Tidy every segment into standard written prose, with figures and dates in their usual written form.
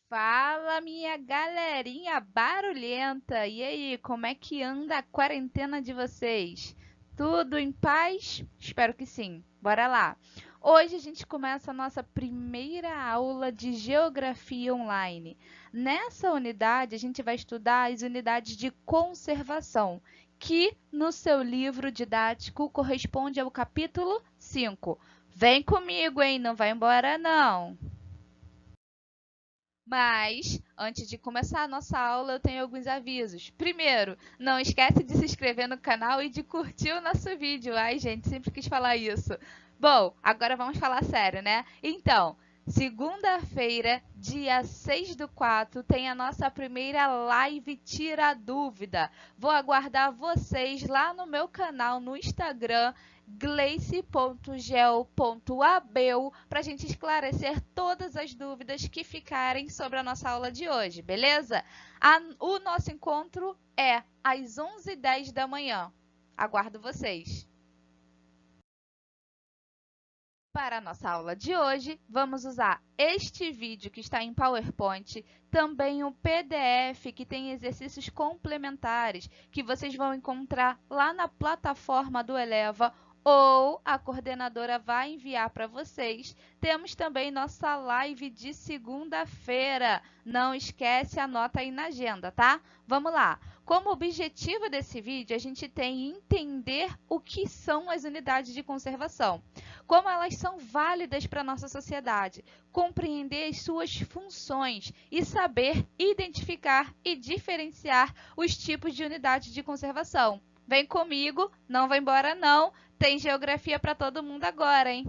Fala, minha galerinha barulhenta! E aí, como é que anda a quarentena de vocês? Tudo em paz? Espero que sim. Bora lá! Hoje a gente começa a nossa primeira aula de Geografia Online. Nessa unidade, a gente vai estudar as unidades de conservação, que no seu livro didático corresponde ao capítulo 5. Vem comigo, hein? Não vai embora, não! Mas, antes de começar a nossa aula, eu tenho alguns avisos. Primeiro, não esquece de se inscrever no canal e de curtir o nosso vídeo. Ai, gente, sempre quis falar isso. Bom, agora vamos falar sério, né? Então, segunda-feira, dia 6/4, tem a nossa primeira live Tira Dúvida. Vou aguardar vocês lá no meu canal no Instagram, gleice.gel.abel, para a gente esclarecer todas as dúvidas que ficarem sobre a nossa aula de hoje, beleza? O nosso encontro é às 11h10 da manhã. Aguardo vocês. Para a nossa aula de hoje, vamos usar este vídeo que está em PowerPoint, também um PDF que tem exercícios complementares que vocês vão encontrar lá na plataforma do Eleva ou a coordenadora vai enviar para vocês. Temos também nossa live de segunda-feira. Não esquece, anota aí na agenda, tá? Vamos lá! Como objetivo desse vídeo, a gente tem entender o que são as unidades de conservação, como elas são válidas para a nossa sociedade, compreender as suas funções e saber identificar e diferenciar os tipos de unidades de conservação. Vem comigo, não vai embora não, tem geografia para todo mundo agora, hein?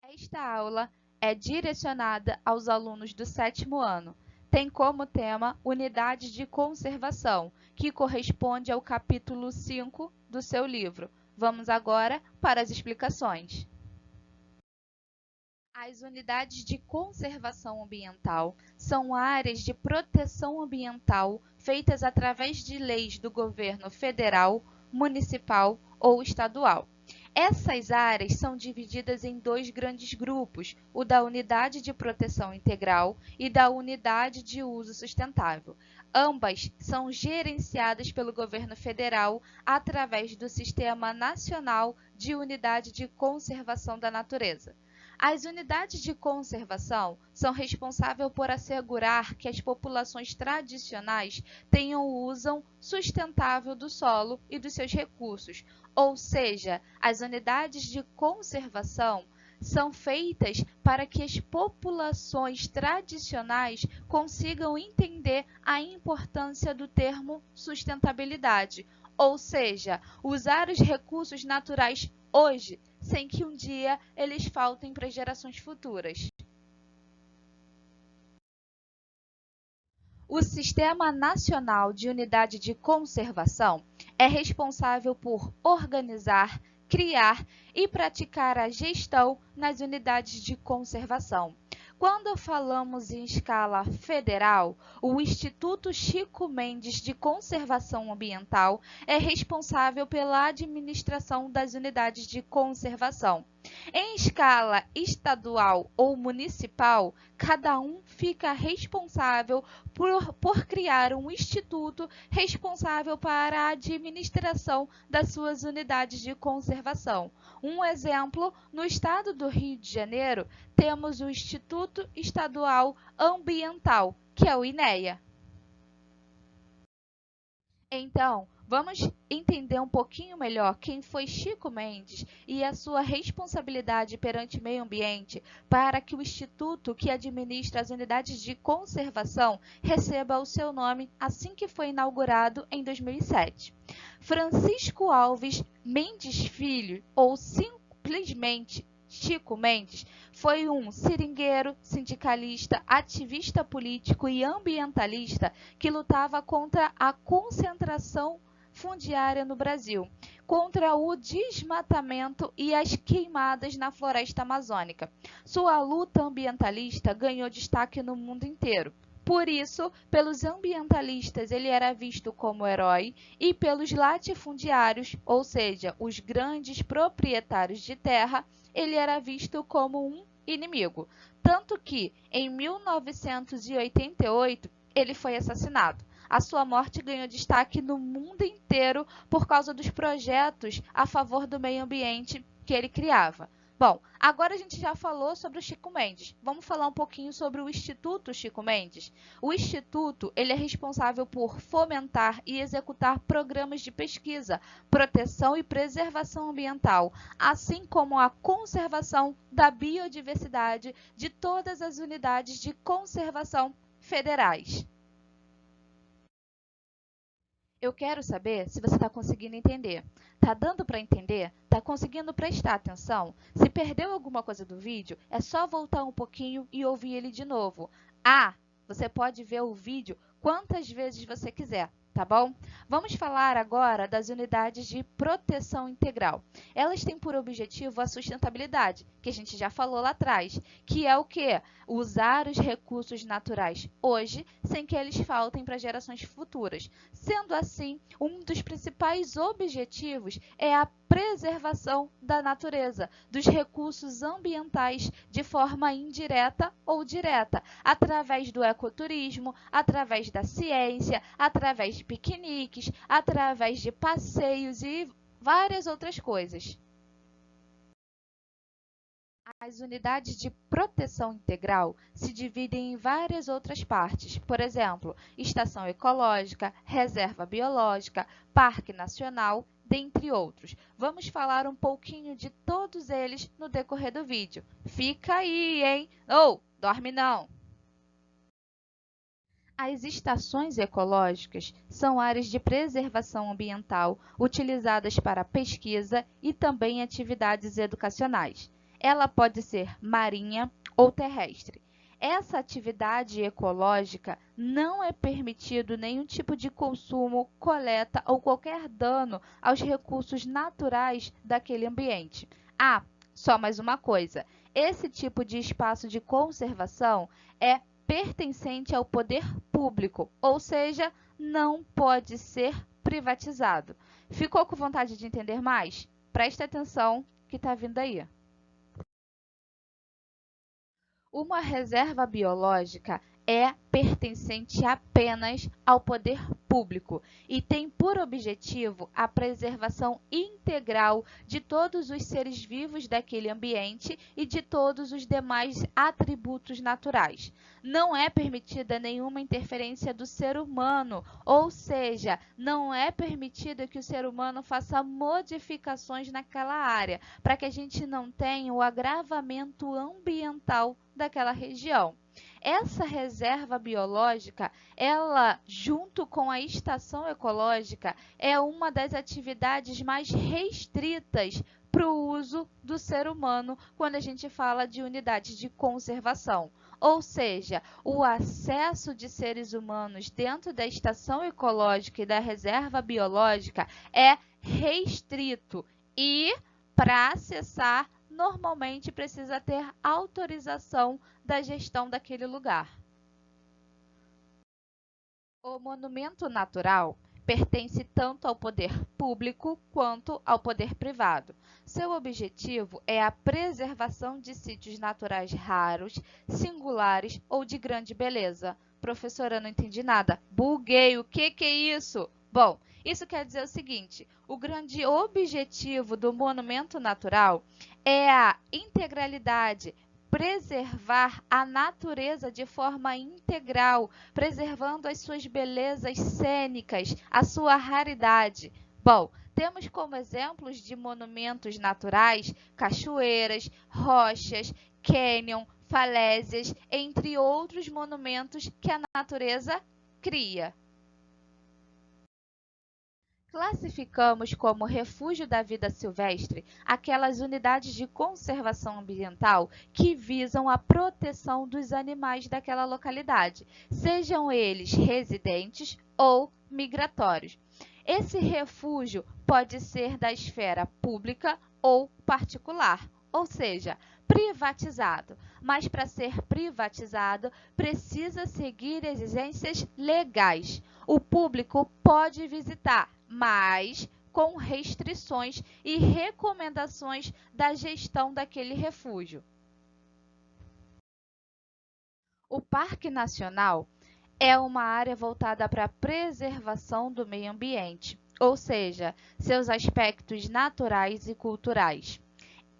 Esta aula é direcionada aos alunos do 7º ano. Tem como tema Unidades de Conservação, que corresponde ao capítulo 5 do seu livro. Vamos agora para as explicações. As unidades de conservação ambiental são áreas de proteção ambiental feitas através de leis do governo federal, municipal ou estadual. Essas áreas são divididas em dois grandes grupos, o da Unidade de Proteção Integral e da Unidade de Uso Sustentável. Ambas são gerenciadas pelo governo federal através do Sistema Nacional de Unidade de Conservação da Natureza. As unidades de conservação são responsáveis por assegurar que as populações tradicionais tenham o uso sustentável do solo e dos seus recursos, ou seja, as unidades de conservação são feitas para que as populações tradicionais consigam entender a importância do termo sustentabilidade, ou seja, usar os recursos naturais hoje, sem que um dia eles faltem para as gerações futuras. O Sistema Nacional de Unidade de Conservação é responsável por organizar, criar e praticar a gestão nas unidades de conservação. Quando falamos em escala federal, o Instituto Chico Mendes de Conservação Ambiental é responsável pela administração das unidades de conservação. Em escala estadual ou municipal, cada um fica responsável por criar um instituto responsável para a administração das suas unidades de conservação. Um exemplo, no estado do Rio de Janeiro, temos o Instituto Estadual Ambiental, que é o INEA. Então, vamos entender um pouquinho melhor quem foi Chico Mendes e a sua responsabilidade perante o meio ambiente para que o instituto que administra as unidades de conservação receba o seu nome assim que foi inaugurado em 2007. Francisco Alves Mendes Filho, ou simplesmente Chico Mendes, foi um seringueiro, sindicalista, ativista político e ambientalista que lutava contra a concentração fundiária no Brasil, contra o desmatamento e as queimadas na floresta amazônica. Sua luta ambientalista ganhou destaque no mundo inteiro. Por isso, pelos ambientalistas, ele era visto como herói e pelos latifundiários, ou seja, os grandes proprietários de terra, ele era visto como um inimigo. tanto que, em 1988, ele foi assassinado. A sua morte ganhou destaque no mundo inteiro por causa dos projetos a favor do meio ambiente que ele criava. Bom, agora a gente já falou sobre o Chico Mendes. Vamos falar um pouquinho sobre o Instituto Chico Mendes. O Instituto ele é responsável por fomentar e executar programas de pesquisa, proteção e preservação ambiental, assim como a conservação da biodiversidade de todas as unidades de conservação federais. Eu quero saber se você está conseguindo entender. Está dando para entender? Está conseguindo prestar atenção? Se perdeu alguma coisa do vídeo, é só voltar um pouquinho e ouvir ele de novo. Ah, você pode ver o vídeo quantas vezes você quiser, tá bom? Vamos falar agora das unidades de proteção integral. Elas têm por objetivo a sustentabilidade, que a gente já falou lá atrás, que é o quê? Usar os recursos naturais hoje, sem que eles faltem para gerações futuras. Sendo assim, um dos principais objetivos é a preservação da natureza, dos recursos ambientais de forma indireta ou direta, através do ecoturismo, através da ciência, através de piqueniques, através de passeios e várias outras coisas. As unidades de proteção integral se dividem em várias outras partes, por exemplo, estação ecológica, reserva biológica, parque nacional, dentre outros. Vamos falar um pouquinho de todos eles no decorrer do vídeo. Fica aí, hein? Ou, dorme não! As estações ecológicas são áreas de preservação ambiental utilizadas para pesquisa e também atividades educacionais. Ela pode ser marinha ou terrestre. Essa atividade ecológica não é permitido nenhum tipo de consumo, coleta ou qualquer dano aos recursos naturais daquele ambiente. Ah, só mais uma coisa. Esse tipo de espaço de conservação é pertencente ao poder público, ou seja, não pode ser privatizado. Ficou com vontade de entender mais? Preste atenção que está vindo aí. Uma reserva biológica é pertencente apenas ao poder público e tem por objetivo a preservação integral de todos os seres vivos daquele ambiente e de todos os demais atributos naturais. Não é permitida nenhuma interferência do ser humano, ou seja, não é permitido que o ser humano faça modificações naquela área, para que a gente não tenha o agravamento ambiental daquela região. Essa reserva biológica, ela, junto com a estação ecológica, é uma das atividades mais restritas para o uso do ser humano quando a gente fala de unidades de conservação. Ou seja, o acesso de seres humanos dentro da estação ecológica e da reserva biológica é restrito e, para acessar, normalmente precisa ter autorização da gestão daquele lugar. O monumento natural pertence tanto ao poder público quanto ao poder privado. Seu objetivo é a preservação de sítios naturais raros, singulares ou de grande beleza. Professora, não entendi nada. Buguei, o que é isso? Bom, isso quer dizer o seguinte: o grande objetivo do monumento natural é a integralidade, preservar a natureza de forma integral, preservando as suas belezas cênicas, a sua raridade. Bom, temos como exemplos de monumentos naturais cachoeiras, rochas, cânion, falésias, entre outros monumentos que a natureza cria. Classificamos como refúgio da vida silvestre aquelas unidades de conservação ambiental que visam a proteção dos animais daquela localidade, sejam eles residentes ou migratórios. Esse refúgio pode ser da esfera pública ou particular, ou seja, privatizado, mas para ser privatizado precisa seguir exigências legais. O público pode visitar, mas com restrições e recomendações da gestão daquele refúgio. O Parque Nacional é uma área voltada para a preservação do meio ambiente, ou seja, seus aspectos naturais e culturais.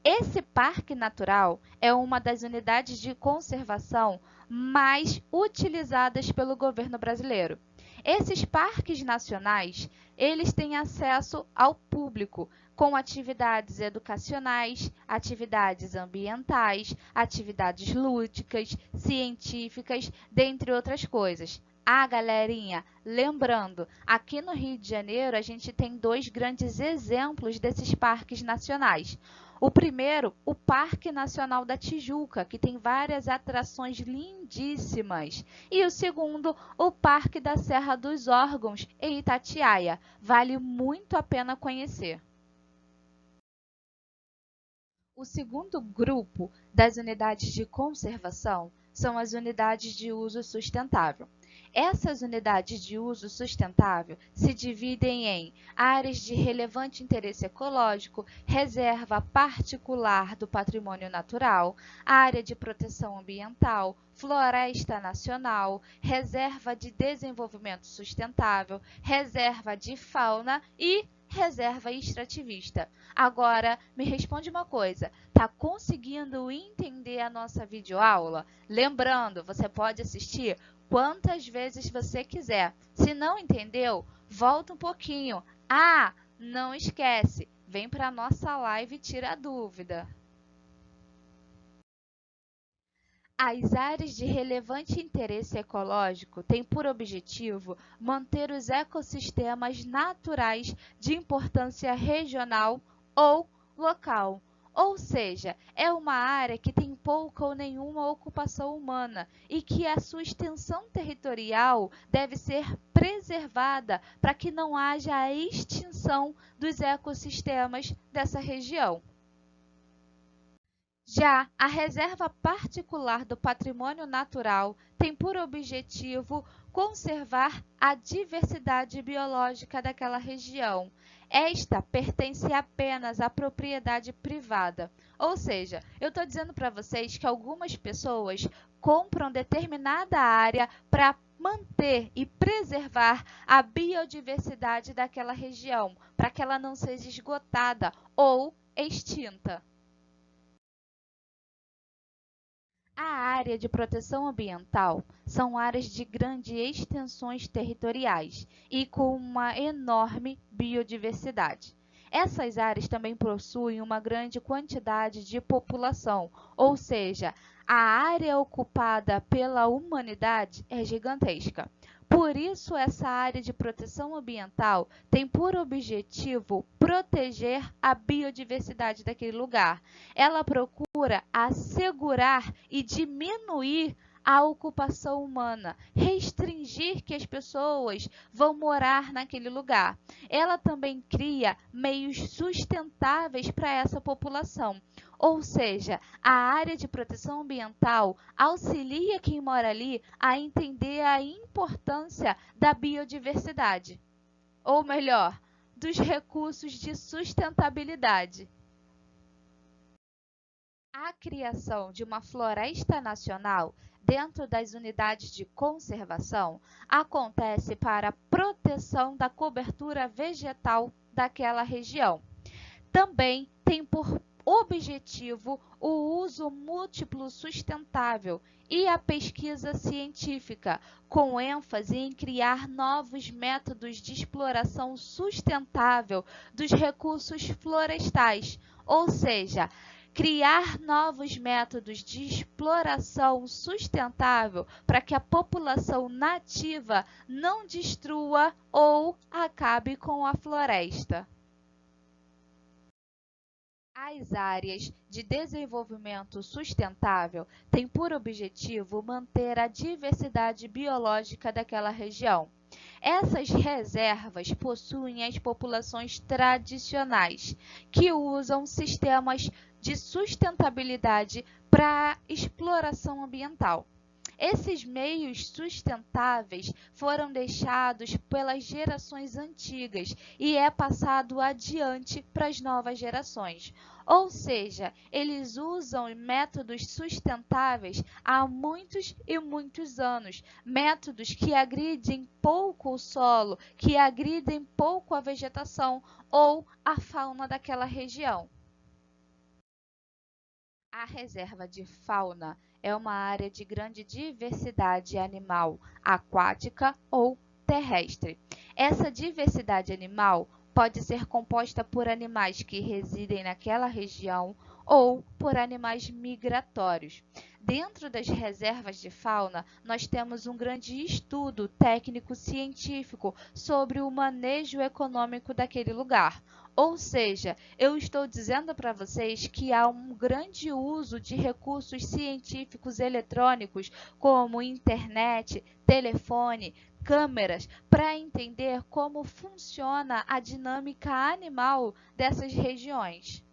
Esse parque natural é uma das unidades de conservação mais utilizadas pelo governo brasileiro. Esses parques nacionais, eles têm acesso ao público, com atividades educacionais, atividades ambientais, atividades lúdicas, científicas, dentre outras coisas. Ah, galerinha, lembrando, aqui no Rio de Janeiro a gente tem dois grandes exemplos desses parques nacionais. O primeiro, o Parque Nacional da Tijuca, que tem várias atrações lindíssimas. E o segundo, o Parque da Serra dos Órgãos, em Itatiaia. Vale muito a pena conhecer. O segundo grupo das unidades de conservação são as unidades de uso sustentável. Essas unidades de uso sustentável se dividem em áreas de relevante interesse ecológico, reserva particular do patrimônio natural, área de proteção ambiental, floresta nacional, reserva de desenvolvimento sustentável, reserva de fauna e reserva extrativista. Agora, me responde uma coisa, tá conseguindo entender a nossa videoaula? Lembrando, você pode assistir quantas vezes você quiser. Se não entendeu, volta um pouquinho. Ah, não esquece, vem para a nossa live e tira a dúvida. As áreas de relevante interesse ecológico têm por objetivo manter os ecossistemas naturais de importância regional ou local, ou seja, é uma área que tem pouca ou nenhuma ocupação humana e que a sua extensão territorial deve ser preservada para que não haja a extinção dos ecossistemas dessa região. Já a Reserva Particular do Patrimônio Natural tem por objetivo conservar a diversidade biológica daquela região. Esta pertence apenas à propriedade privada. Ou seja, eu estou dizendo para vocês que algumas pessoas compram determinada área para manter e preservar a biodiversidade daquela região, para que ela não seja esgotada ou extinta. A área de proteção ambiental são áreas de grandes extensões territoriais e com uma enorme biodiversidade. Essas áreas também possuem uma grande quantidade de população, ou seja, a área ocupada pela humanidade é gigantesca. Por isso, essa área de proteção ambiental tem por objetivo proteger a biodiversidade daquele lugar. Ela procura assegurar e diminuir a ocupação humana, restringir que as pessoas vão morar naquele lugar. Ela também cria meios sustentáveis para essa população. Ou seja, a área de proteção ambiental auxilia quem mora ali a entender a importância da biodiversidade, ou melhor, dos recursos de sustentabilidade. A criação de uma floresta nacional dentro das unidades de conservação acontece para a proteção da cobertura vegetal daquela região. Também tem por objetivo o uso múltiplo sustentável e a pesquisa científica, com ênfase em criar novos métodos de exploração sustentável dos recursos florestais, ou seja, criar novos métodos de exploração sustentável para que a população nativa não destrua ou acabe com a floresta. As áreas de desenvolvimento sustentável têm por objetivo manter a diversidade biológica daquela região. Essas reservas possuem as populações tradicionais, que usam sistemas de sustentabilidade para a exploração ambiental. Esses meios sustentáveis foram deixados pelas gerações antigas e é passado adiante para as novas gerações. Ou seja, eles usam métodos sustentáveis há muitos e muitos anos, métodos que agridem pouco o solo, que agridem pouco a vegetação ou a fauna daquela região. A reserva de fauna é uma área de grande diversidade animal, aquática ou terrestre. Essa diversidade animal pode ser composta por animais que residem naquela região ou por animais migratórios. Dentro das reservas de fauna, nós temos um grande estudo técnico-científico sobre o manejo econômico daquele lugar. Ou seja, eu estou dizendo para vocês que há um grande uso de recursos científicos eletrônicos, como internet, telefone, câmeras, para entender como funciona a dinâmica animal dessas regiões.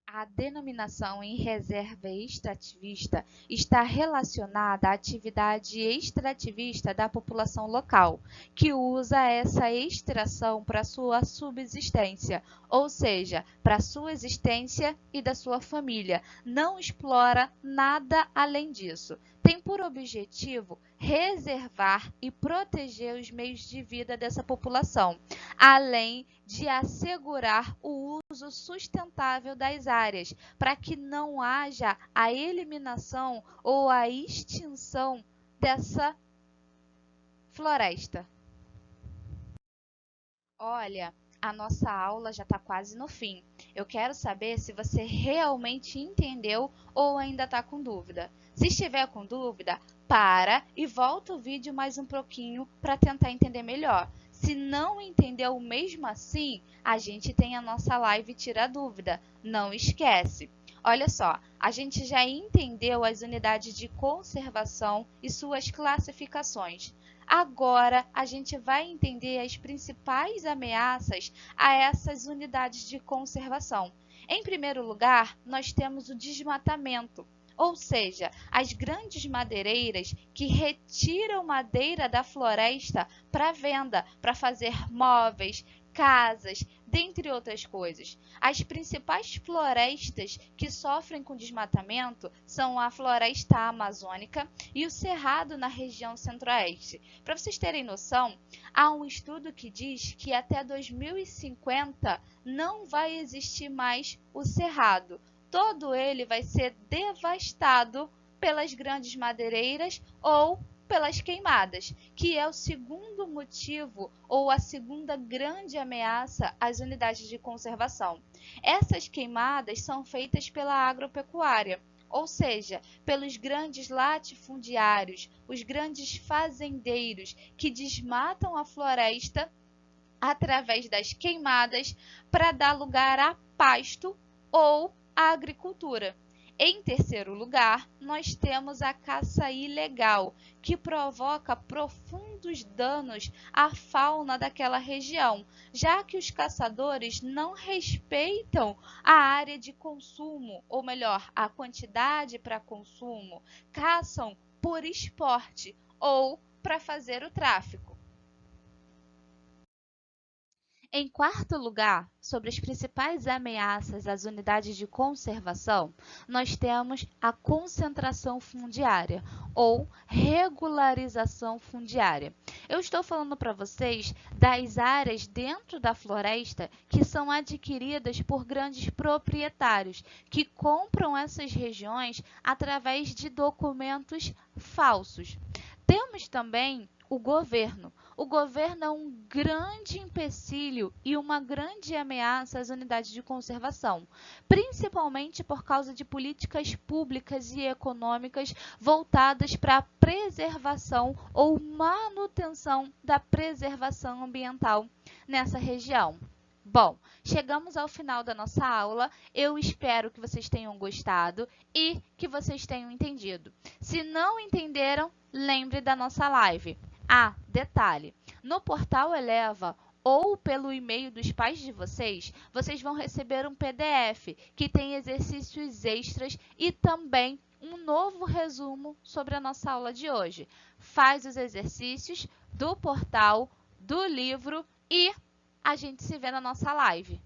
A denominação em reserva extrativista está relacionada à atividade extrativista da população local, que usa essa extração para sua subsistência, ou seja, para sua existência e da sua família. Não explora nada além disso. Tem por objetivo reservar e proteger os meios de vida dessa população, além de assegurar o uso sustentável das áreas, para que não haja a eliminação ou a extinção dessa floresta. Olha, a nossa aula já está quase no fim. Eu quero saber se você realmente entendeu ou ainda está com dúvida. Se estiver com dúvida, para e volta o vídeo mais um pouquinho para tentar entender melhor. Se não entendeu mesmo assim, a gente tem a nossa live Tira a Dúvida. Não esquece. Olha só, a gente já entendeu as unidades de conservação e suas classificações. Agora, a gente vai entender as principais ameaças a essas unidades de conservação. Em primeiro lugar, nós temos o desmatamento, ou seja, as grandes madeireiras que retiram madeira da floresta para venda, para fazer móveis, casas, dentre outras coisas. As principais florestas que sofrem com desmatamento são a floresta amazônica e o cerrado na região centro-oeste. Para vocês terem noção, há um estudo que diz que até 2050 não vai existir mais o cerrado. Todo ele vai ser devastado pelas grandes madeireiras ou pelas queimadas, que é o segundo motivo ou a segunda grande ameaça às unidades de conservação. Essas queimadas são feitas pela agropecuária, ou seja, pelos grandes latifundiários, os grandes fazendeiros que desmatam a floresta através das queimadas para dar lugar a pasto ou a agricultura. Em terceiro lugar, nós temos a caça ilegal, que provoca profundos danos à fauna daquela região, já que os caçadores não respeitam a área de consumo, ou melhor, a quantidade para consumo, caçam por esporte ou para fazer o tráfico. Em quarto lugar, sobre as principais ameaças às unidades de conservação, nós temos a concentração fundiária ou regularização fundiária. Eu estou falando para vocês das áreas dentro da floresta que são adquiridas por grandes proprietários que compram essas regiões através de documentos falsos. Temos também o governo. O governo é um grande empecilho e uma grande ameaça às unidades de conservação, principalmente por causa de políticas públicas e econômicas voltadas para a preservação ou manutenção da preservação ambiental nessa região. Bom, chegamos ao final da nossa aula. Eu espero que vocês tenham gostado e que vocês tenham entendido. Se não entenderam, lembre da nossa live. Ah, detalhe, no portal Eleva ou pelo e-mail dos pais de vocês, vocês vão receber um PDF que tem exercícios extras e também um novo resumo sobre a nossa aula de hoje. Faz os exercícios do portal, do livro e a gente se vê na nossa live.